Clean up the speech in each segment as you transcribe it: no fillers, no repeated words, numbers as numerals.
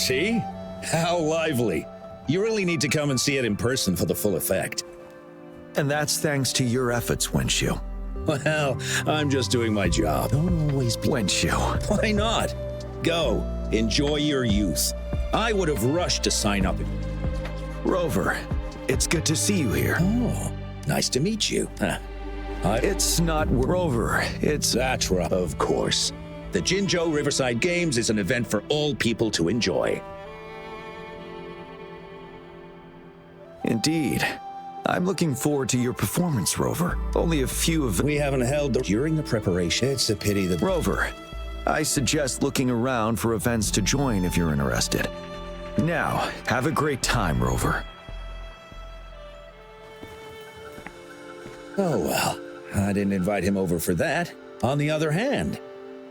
See? How lively. You really need to come and see it in person for the full effect. And that's thanks to your efforts, Wenshu. Well, I'm just doing my job. Don't always be... Wenshu. Why not? Go. Enjoy your youth. I would have rushed to sign up. Rover, it's good to see you here. Oh, nice to meet you. It's not Rover, it's... That's right, of course. The Jinzhou Riverside Games is an event for all people to enjoy. Indeed. I'm looking forward to your performance, Rover. Only a few of... We haven't held during the preparation. It's a pity that... Rover, I suggest looking around for events to join if you're interested. Now, have a great time, Rover. Oh, well, I didn't invite him over for that. On the other hand,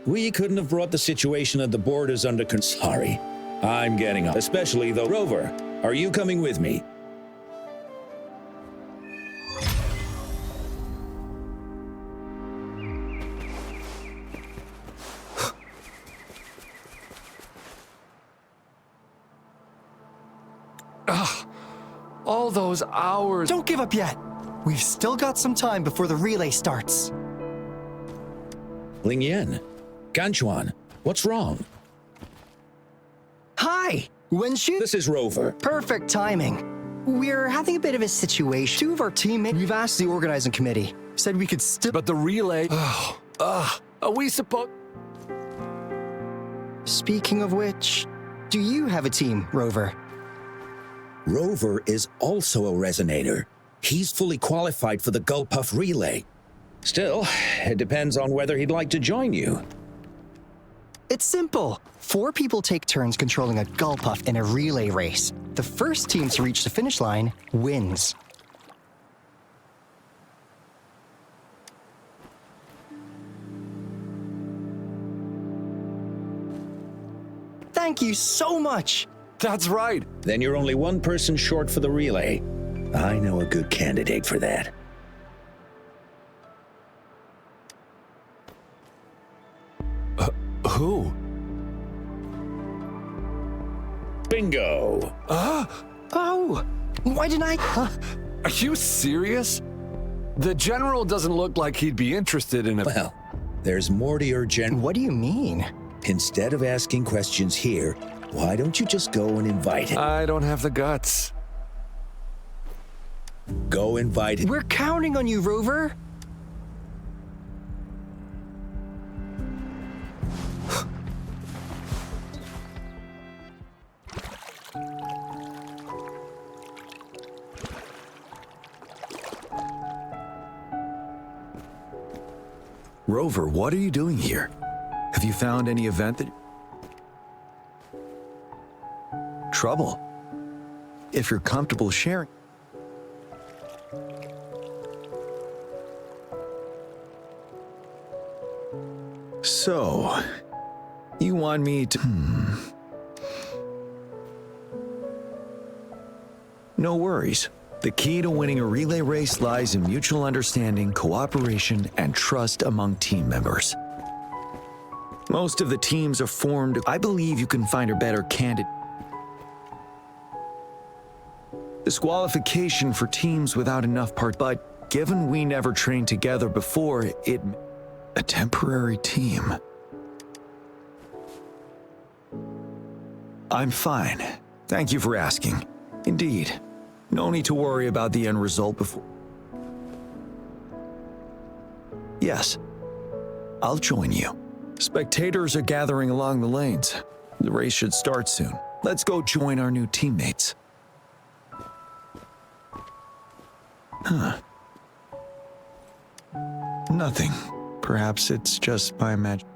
we couldn't have brought the situation at the borders under control. Sorry, I'm getting up. Especially though, Rover, are you coming with me? All those hours. Don't give up yet. We've still got some time before the relay starts. Lingyan, Ganchuan, what's wrong? Hi, Wenshu. This is Rover. Perfect timing. We're having a bit of a situation. Two of our teammates, we've asked the organizing committee, said we could still... But the relay... are we supposed... Speaking of which, do you have a team, Rover? Rover is also a resonator. He's fully qualified for the Gulpuff Relay. Still, it depends on whether he'd like to join you. It's simple. 4 people take turns controlling a Gulpuff in a relay race. The first team to reach the finish line wins. Thank you so much. That's right. Then you're only one person short for the relay. I know a good candidate for that. Who? Bingo! Oh, why didn't I... Are you serious? The general doesn't look like he'd be interested in a... Well, there's more to your What do you mean? Instead of asking questions here, why don't you just go and invite him? I don't have the guts. Go invite him. We're counting on you, Rover. Rover, what are you doing here? Have you found any event that... Trouble? If you're comfortable sharing... So, you want me to... No worries. The key to winning a relay race lies in mutual understanding, cooperation, and trust among team members. Most of the teams are formed. I believe you can find a better candidate. Disqualification for teams without enough part, but given we never trained together before, a temporary team. I'm fine. Thank you for asking. Indeed. No need to worry about the end result before. Yes. I'll join you. Spectators are gathering along the lanes. The race should start soon. Let's go join our new teammates. Nothing. Perhaps it's just my imagination.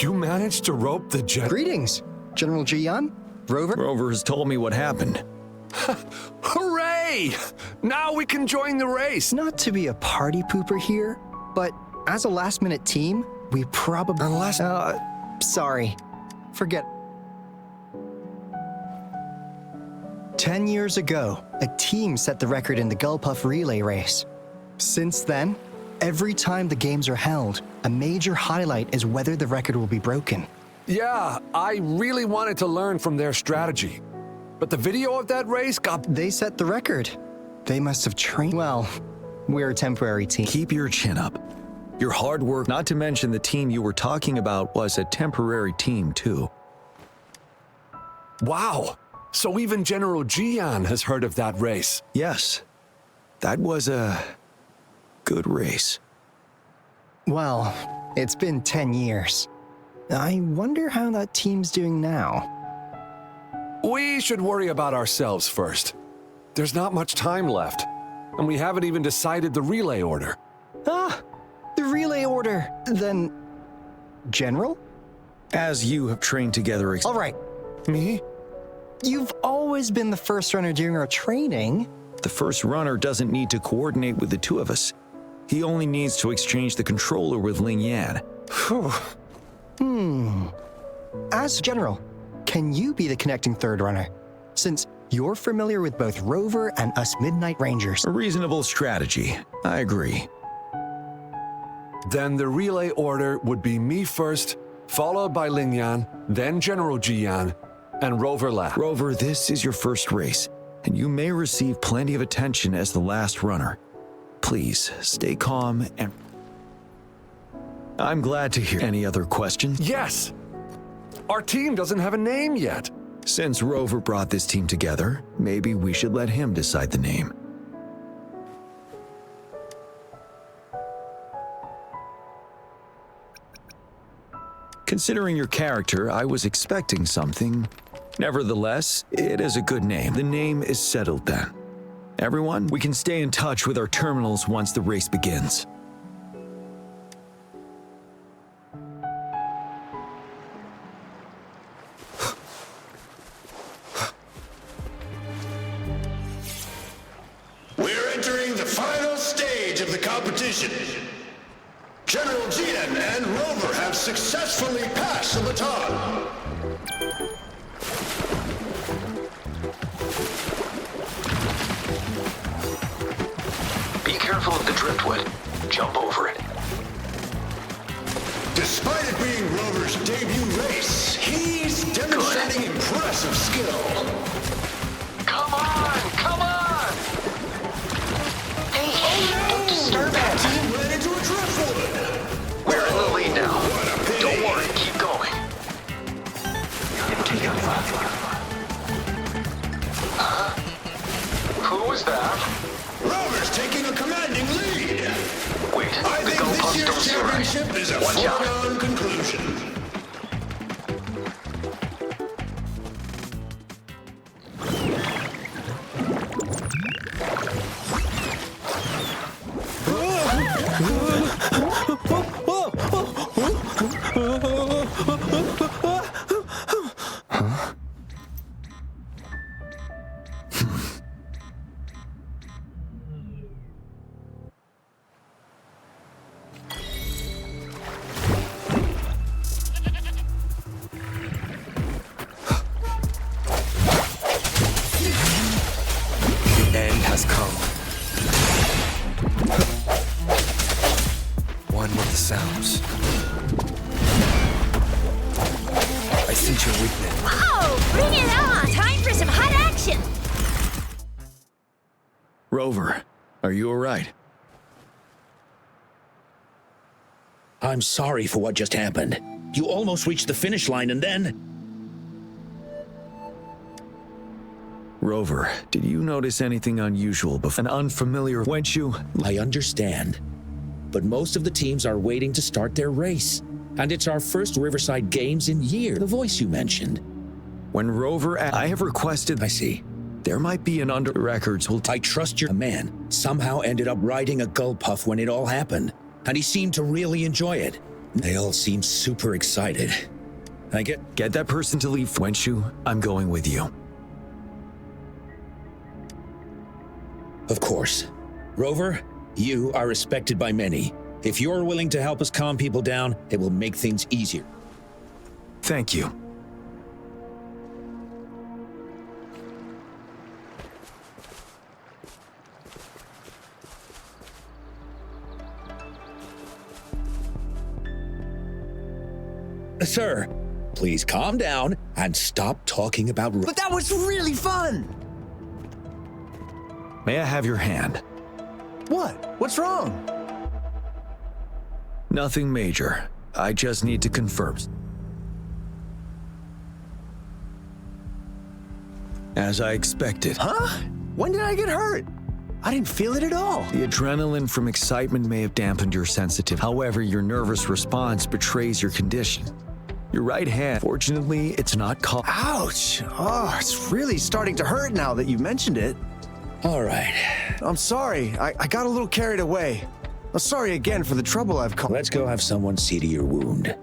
You managed to rope the jet... Greetings, General Jiyan. Rover? Rover has told me what happened. Hooray! Yay! Now we can join the race. Not to be a party pooper here, but as a last-minute team, we probably... sorry. Forget... 10 years ago, a team set the record in the Gulpuff relay race. Since then, every time the games are held, a major highlight is whether the record will be broken. Yeah, I really wanted to learn from their strategy. But the video of that race got... They set the record. They must have trained... Well, we're a temporary team. Keep your chin up. Your hard work, not to mention the team you were talking about, was a temporary team, too. Wow! So even General Jiyan has heard of that race. Yes, that was a good race. Well, it's been 10 years. I wonder how that team's doing now. We should worry about ourselves first. There's not much time left, and we haven't even decided the relay order. Ah, the relay order. Then, General? As you have trained together... All right. Me? You've always been the first runner during our training. The first runner doesn't need to coordinate with the two of us. He only needs to exchange the controller with Jiyan. As General, can you be the connecting third runner? Since you're familiar with both Rover and us Midnight Rangers. A reasonable strategy. I agree. Then the relay order would be me first, followed by Jiyan, then General Jiyan, and Rover last. Rover, this is your first race, and you may receive plenty of attention as the last runner. Please, stay calm and... I'm glad to hear. Any other questions? Yes! Our team doesn't have a name yet. Since Rover brought this team together, maybe we should let him decide the name. Considering your character, I was expecting something. Nevertheless, it is a good name. The name is settled then. Everyone, we can stay in touch with our terminals once the race begins. We're entering the final stage of the competition. General Jiyan and Rover have successfully passed the baton. Be careful of the driftwood. Jump over it. Despite it being Rover's debut race, he's demonstrating impressive skill. Come on! Come on! Hey, don't disturb it! Team ran into a driftwood. We're in the lead now. What a pity. Don't worry, keep going. Huh? Who was that? Rover's taking a commanding lead. Wait, I the think this goalpost year's don't see right. championship is a Watch out. foregone conclusion. End has come. One with the sounds. I sense your weakness. Oh, bring it on! Time for some hot action! Rover, are you all right? I'm sorry for what just happened. You almost reached the finish line and then... Rover, did you notice anything unusual before? An unfamiliar wench you? I understand. But most of the teams are waiting to start their race. And it's our first Riverside Games in years. The voice you mentioned. When Rover, I have requested. I see. There might be an under records. I trust your man somehow ended up riding a Gulpuff when it all happened. And he seemed to really enjoy it. They all seem super excited. Get that person to leave, Wenshu. I'm going with you. Of course. Rover, you are respected by many. If you're willing to help us calm people down, it will make things easier. Thank you. Sir, please calm down and stop talking about... But that was really fun! May I have your hand? What? What's wrong? Nothing major. I just need to confirm. As I expected. Huh? When did I get hurt? I didn't feel it at all. The adrenaline from excitement may have dampened your sensitivity. However, your nervous response betrays your condition. Your right hand, fortunately, it's not caught. Ouch! Oh, it's really starting to hurt now that you mentioned it. All right, I'm sorry. I got a little carried away. I'm sorry again for the trouble I've caused. let's go have someone see to your wound.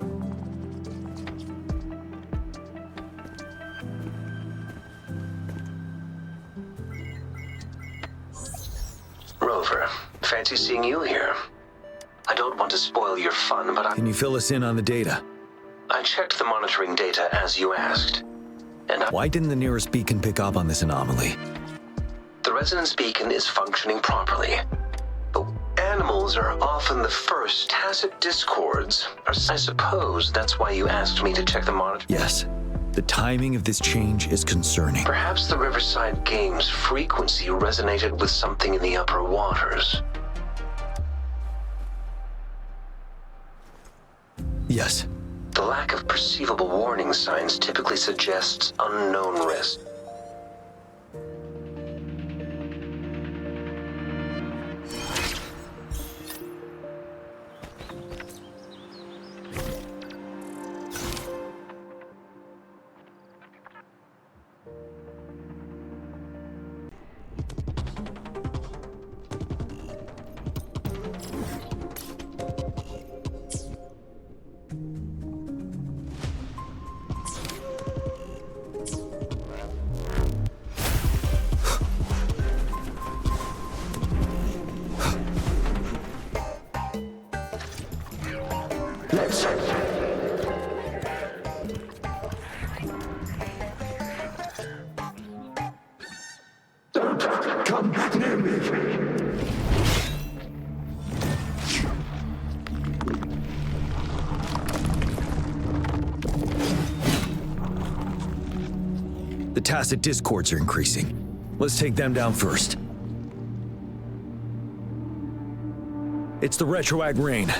Rover, fancy seeing you here. I don't want to spoil your fun, but Can you fill us in on the data? I checked the monitoring data as you asked. And Why didn't the nearest beacon pick up on this anomaly? the resonance beacon is functioning properly. But animals are often the first tacit discords. I suppose that's why you asked me to check the monitor. Yes. The timing of this change is concerning. Perhaps the Riverside Games frequency resonated with something in the upper waters. Yes. The lack of perceivable warning signs typically suggests unknown risk. The tacit discords are increasing. Let's take them down first. It's the retroag rain.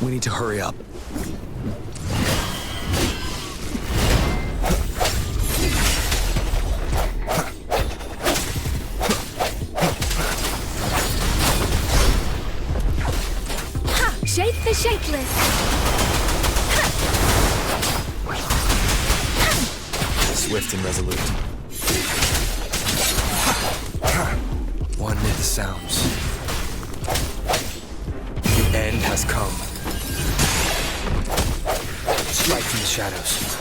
We need to hurry up. Shake the shakeless. Swift and resolute. One with the sounds. The end has come. Strike from the shadows.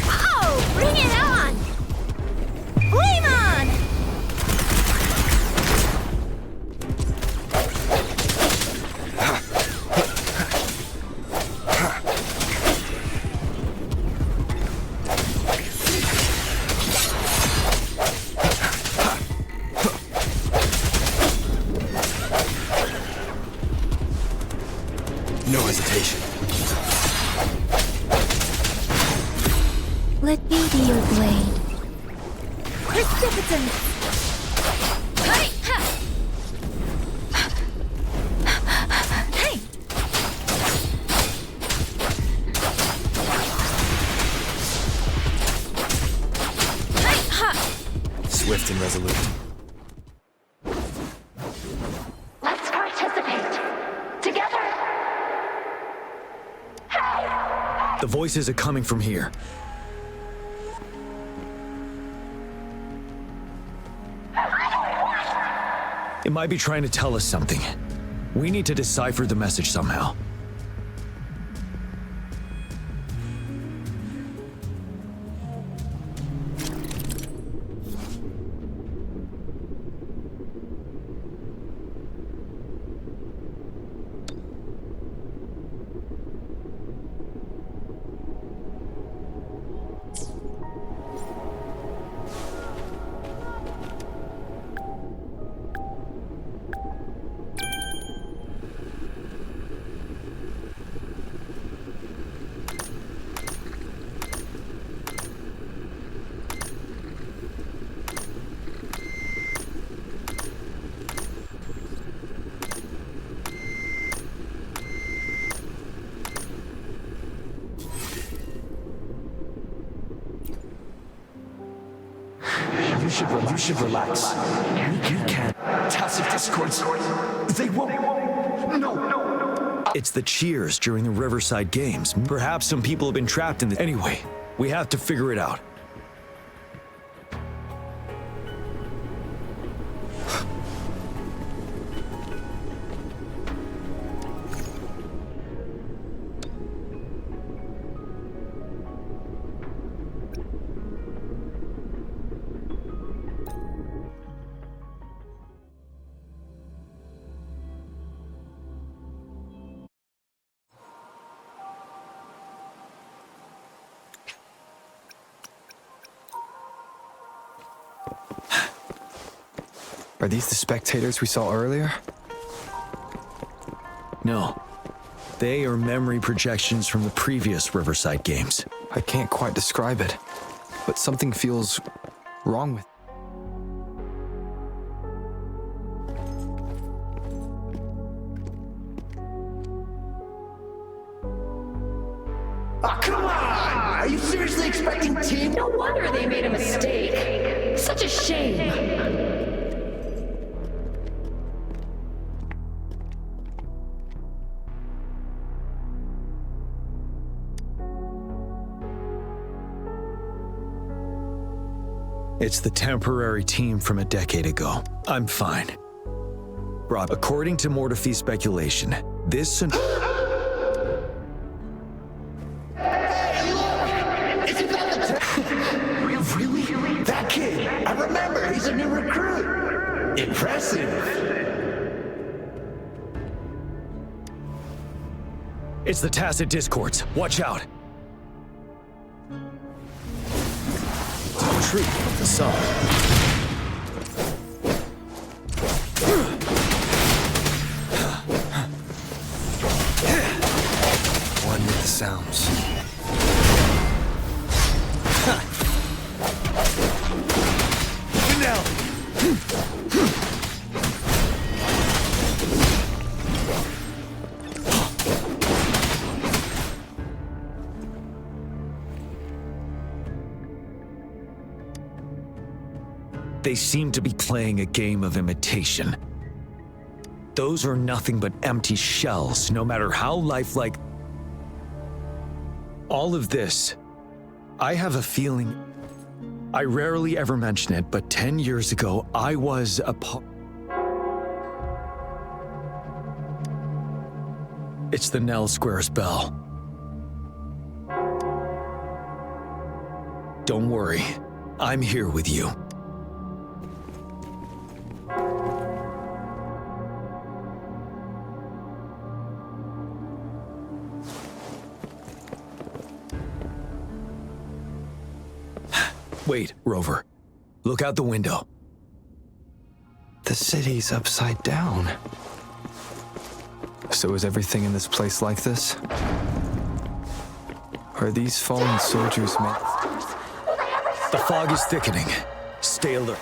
Oh, bring it on! Flame on! No hesitation. Let me be your blade. Precipitant! Hey! Ha! Hey! Hey! Ha! Swift and resolute. Let's participate! Together! The voices are coming from here. It might be trying to tell us something. We need to decipher the message somehow. You should relax. You can't. Tacit discords. They won't. No. It's the cheers during the Riverside Games. Perhaps some people have been trapped in the... Anyway, we have to figure it out. Are these the spectators we saw earlier? No. They are memory projections from the previous Riverside Games. I can't quite describe it, but something feels wrong with it. Oh, come on! Are you seriously expecting team? No wonder they made a mistake. Such a shame. It's the temporary team from a decade ago. I'm fine. Rob, according to Mortefi's speculation, this... Hey, look! Isn't that the... Really? That kid! I remember! He's a new recruit! Impressive! It's the Tacit Discords. Watch out! Retreat from the sun. One with the sounds. Now! They seem to be playing a game of imitation. Those are nothing but empty shells, no matter how lifelike. All of this, I have a feeling. I rarely ever mention it, but 10 years ago, I was a part. It's the Nell Squares bell. Don't worry, I'm here with you. Wait, Rover. Look out the window. The city's upside down. So is everything in this place like this? Are these fallen soldiers meant... The fog is thickening. Stay alert.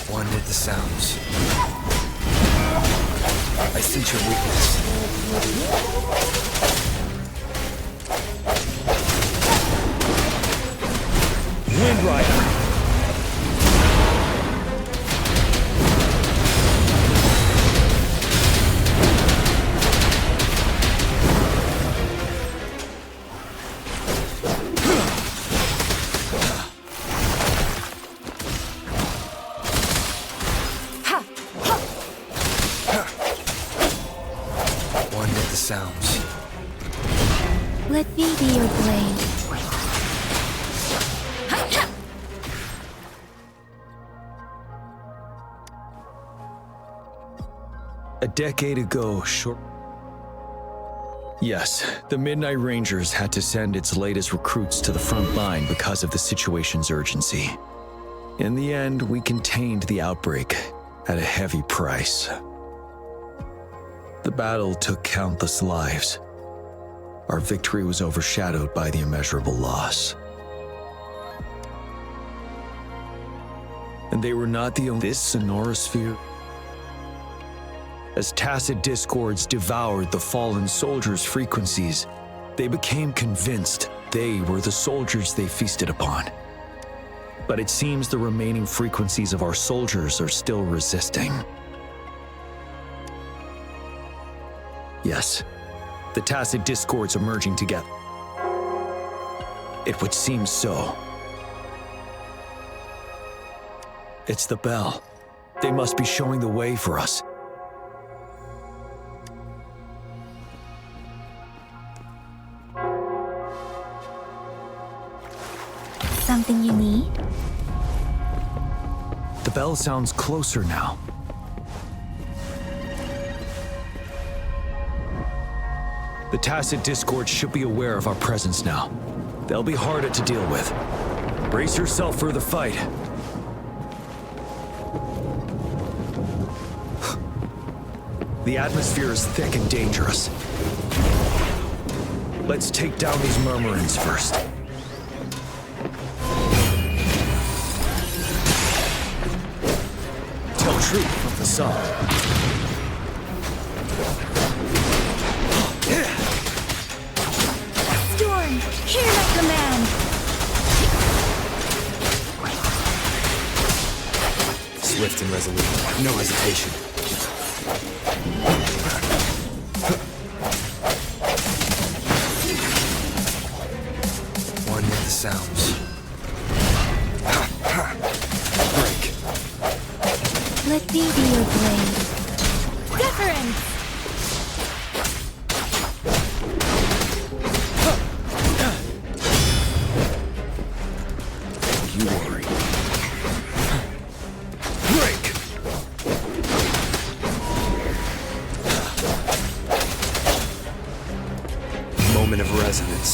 One with the sounds. I sense your weakness. Wind Rider. One with the sounds. Let me be your blade. A decade ago, Yes, the Midnight Rangers had to send its latest recruits to the front line because of the situation's urgency. In the end, we contained the outbreak at a heavy price. The battle took countless lives. Our victory was overshadowed by the immeasurable loss. And they were not the only... This Sonorosphere... As tacit discords devoured the fallen soldiers' frequencies, they became convinced they were the soldiers they feasted upon. But it seems the remaining frequencies of our soldiers are still resisting. Yes, the tacit discords are merging together. It would seem so. It's the bell. They must be showing the way for us. Something you need? The bell sounds closer now. The tacit discord should be aware of our presence now. They'll be harder to deal with. Brace yourself for the fight. The atmosphere is thick and dangerous. Let's take down these murmurings first. Tell truth from the sun. Storm, hear my command! Swift and resolute. No hesitation. One with the sounds. Break. Let me be your blade. Deference! You worry. Break! Moment of resonance.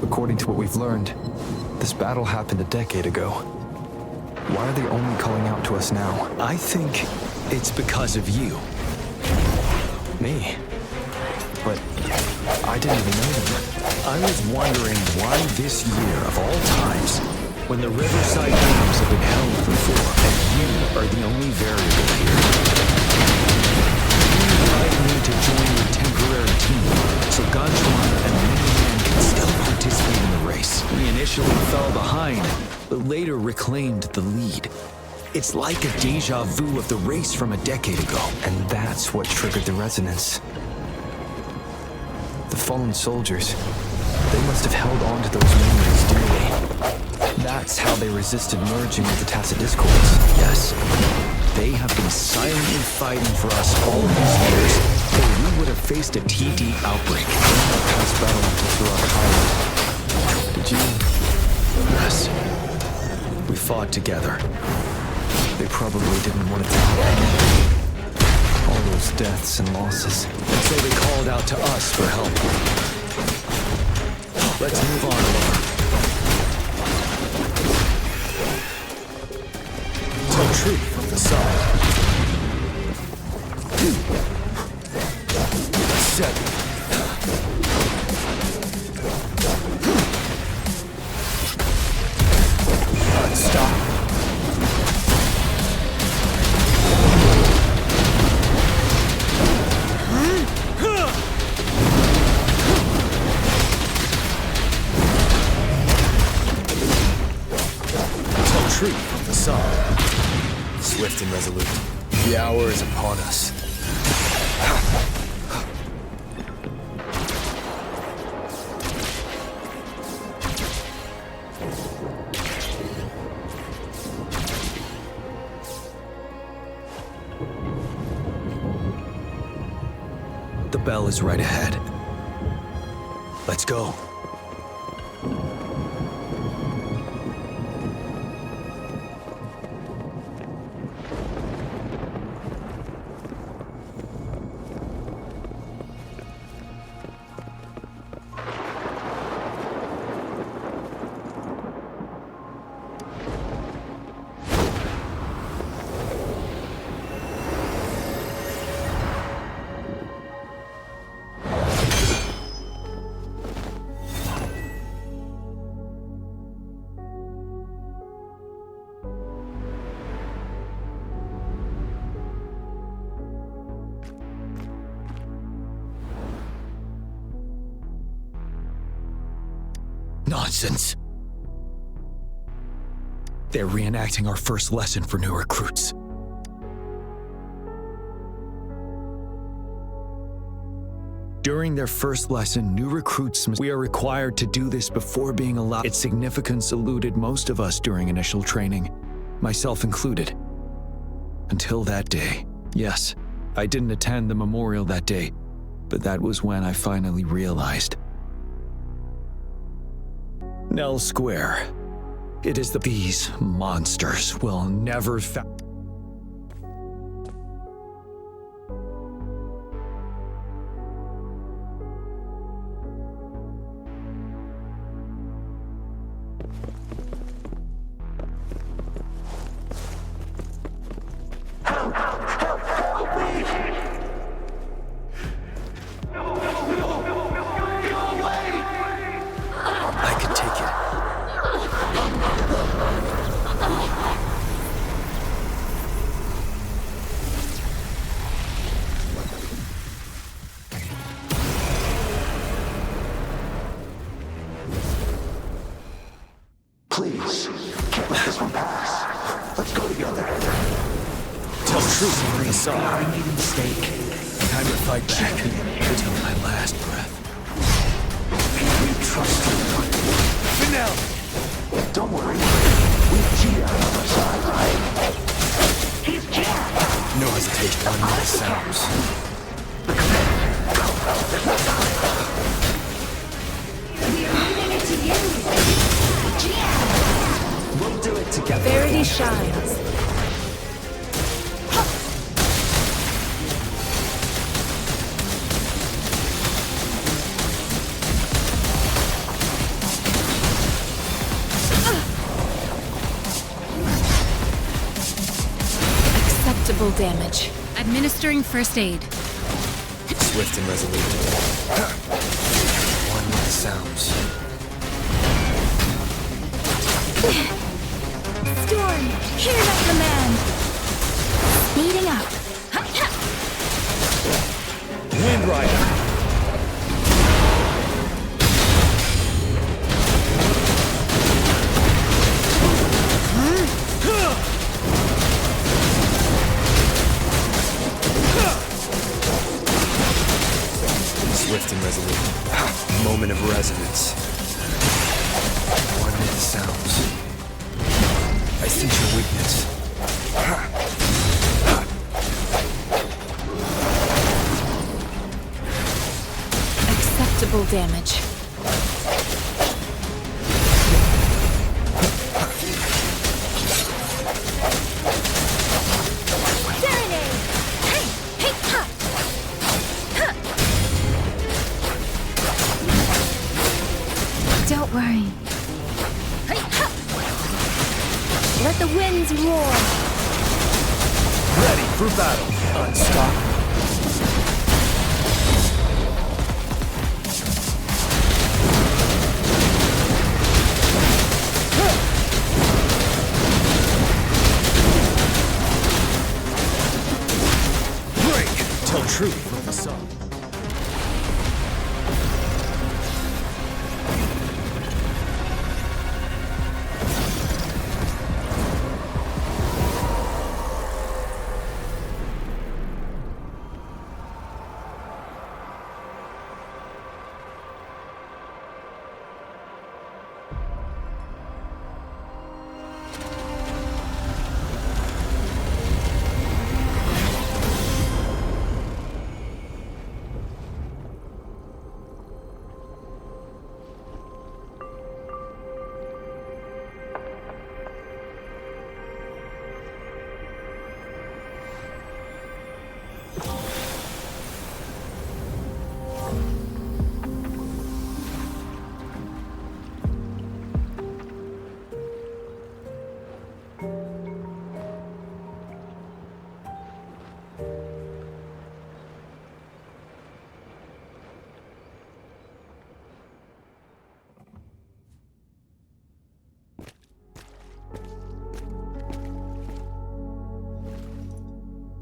According to what we've learned, this battle happened a decade ago. Why are they only calling out to us now? I think it's because of you. Me? But I didn't even know them. I was wondering why this year of all times, when the Riverside Games have been held before, and you are the only variable here. You invited me to join your temporary team, so Ganchuan and Miniman can still participate in the race. We initially fell behind, but later reclaimed the lead. It's like a deja vu of the race from a decade ago. And that's what triggered the resonance. The fallen soldiers, they must have held on to those memories dearly. That's how they resisted merging with the tacit discords. Yes. They have been silently fighting for us all these years, or we would have faced a TD outbreak. Past battle with Surak Island. Did you? Yes. We fought together. They probably didn't want it to happen. All those deaths and losses. And so they called out to us for help. Let's move on, Lover. Tell truth from the sun. 7. Stop. Tree from the sun. Swift and resolute. The hour is upon us. The bell is right ahead. Let's go. Nonsense. They're reenacting our first lesson for new recruits. During their first lesson, new recruits, we are required to do this before being allowed. Its significance eluded most of us during initial training, myself included. Until that day. Yes, I didn't attend the memorial that day, but that was when I finally realized. Nell Square. It is these monsters will never I could take it. Please, can't let this one pass. Let's go together. Tell the truth, bring us all. I made a mistake. Time to fight back until my last breath. We trust you. Fennel! Don't worry. We've Jiyan on our side, right? He's Jiyan! No hesitation. One minute sounds. We are leaving it to you. Jiyan! We'll do it together. Verity shines. Acceptable damage. Administering first aid. Swift and resolute. 1 minute sounds. Storm, hear that command. Speeding up. Wind Rider. Swift and resolute. Moment of resonance. 1 minute sounds. I sense your weakness. Acceptable damage. Serenade! Hey! Hey! Ha! Ha! Don't worry. Hey! Ha! Let the winds roar. Ready for battle. Unstoppable. Tell truth from the sun.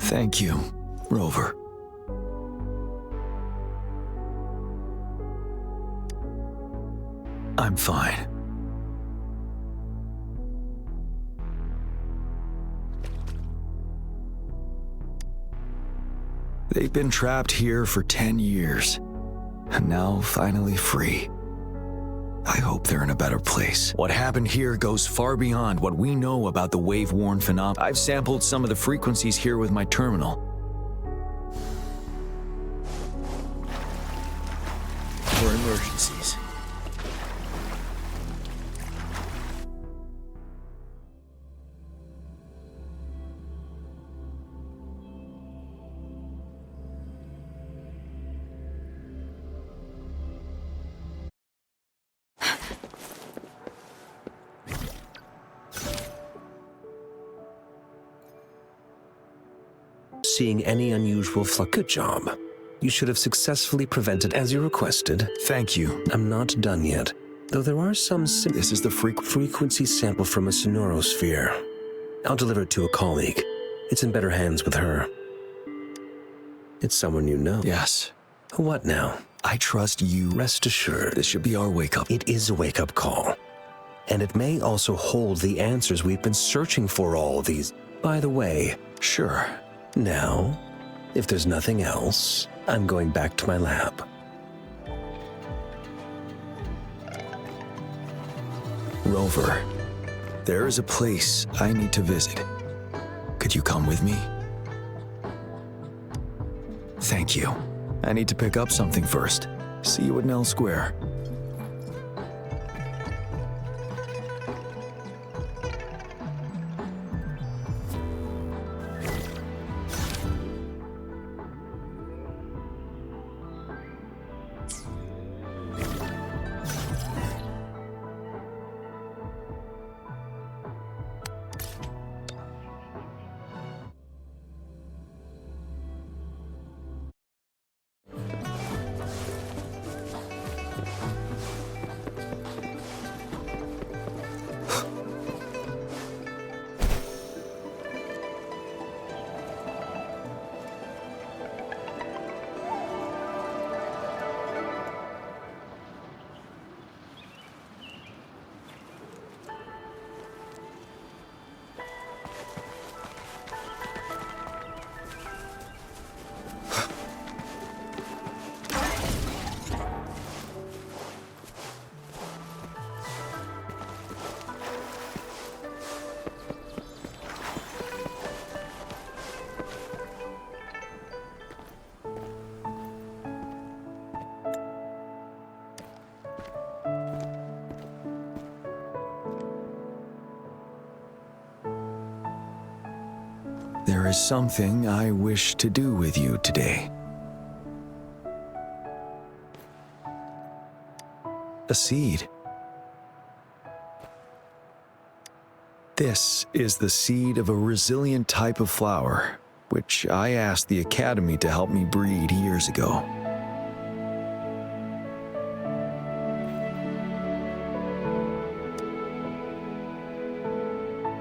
Thank you, Rover. I'm fine. They've been trapped here for 10 years, and now finally free. I hope they're in a better place. What happened here goes far beyond what we know about the wave-worn phenomenon. I've sampled some of the frequencies here with my terminal. For emergencies. Seeing any unusual Good job. You should have successfully prevented as you requested. Thank you. I'm not done yet, though there are some This is the frequency sample from a sonorosphere. I'll deliver it to a colleague. It's in better hands with her. It's someone you know. Yes. What now? I trust you. Rest assured. This should be our wake-up. It is a wake-up call. And it may also hold the answers we've been searching for all these. By the way, Sure. now, if there's nothing else, I'm going back to my lab. Rover, there is a place I need to visit. Could you come with me? Thank you. I need to pick up something first. See you at Nell Square. There is something I wish to do with you today. A seed. This is the seed of a resilient type of flower, which I asked the Academy to help me breed years ago.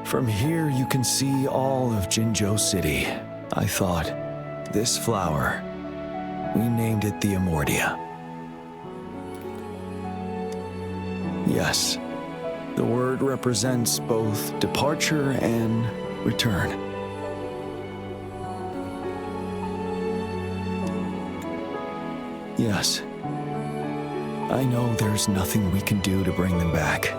From here, you can see all of Jinzhou City. I thought, this flower, we named it the Amortia. Yes, the word represents both departure and return. Yes, I know there's nothing we can do to bring them back.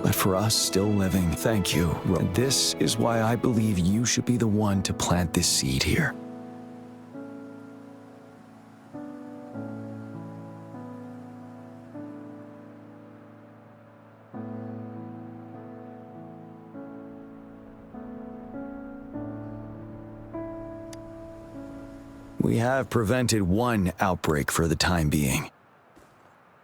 But for us still living, thank you. And this is why I believe you should be the one to plant this seed here. We have prevented one outbreak for the time being.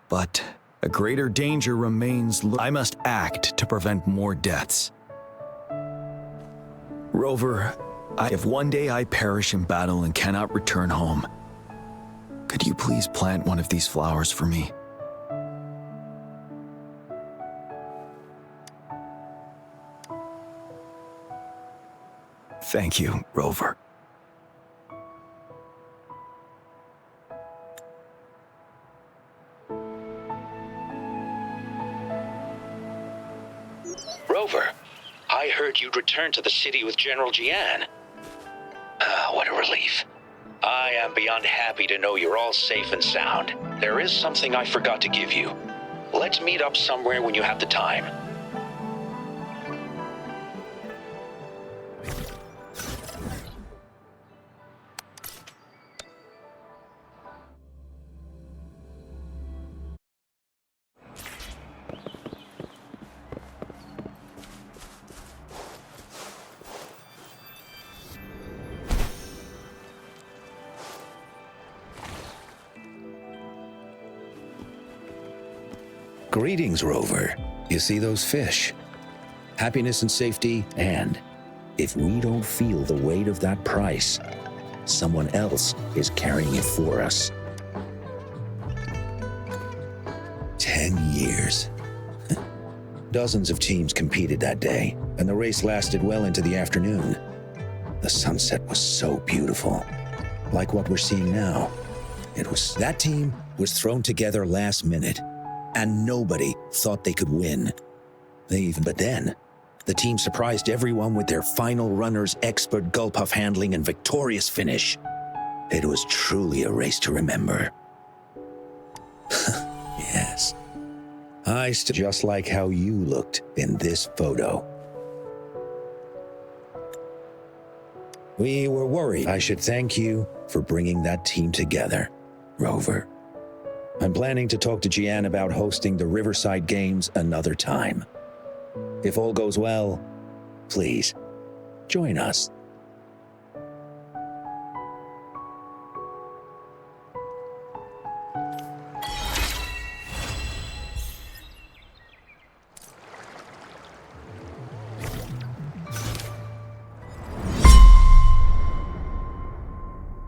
But a greater danger remains. I must act to prevent more deaths. Rover, if one day I perish in battle and cannot return home, could you please plant one of these flowers for me? Thank you, Rover. Rover, I heard you'd returned to the city with General Jiyan. What a relief. I am beyond happy to know you're all safe and sound. There is something I forgot to give you. Let's meet up somewhere when you have the time. Greetings, Rover. You see those fish? Happiness and safety, and if we don't feel the weight of that price, someone else is carrying it for us. 10 years. Dozens of teams competed that day, and the race lasted well into the afternoon. The sunset was so beautiful, like what we're seeing now. That team was thrown together last minute, and nobody thought they could win. But then, the team surprised everyone with their final runner's expert gulpuff handling and victorious finish. It was truly a race to remember. Yes. Just like how you looked in this photo. We were worried. I should thank you for bringing that team together, Rover. I'm planning to talk to Jiyan about hosting the Riverside Games another time. If all goes well, please, join us.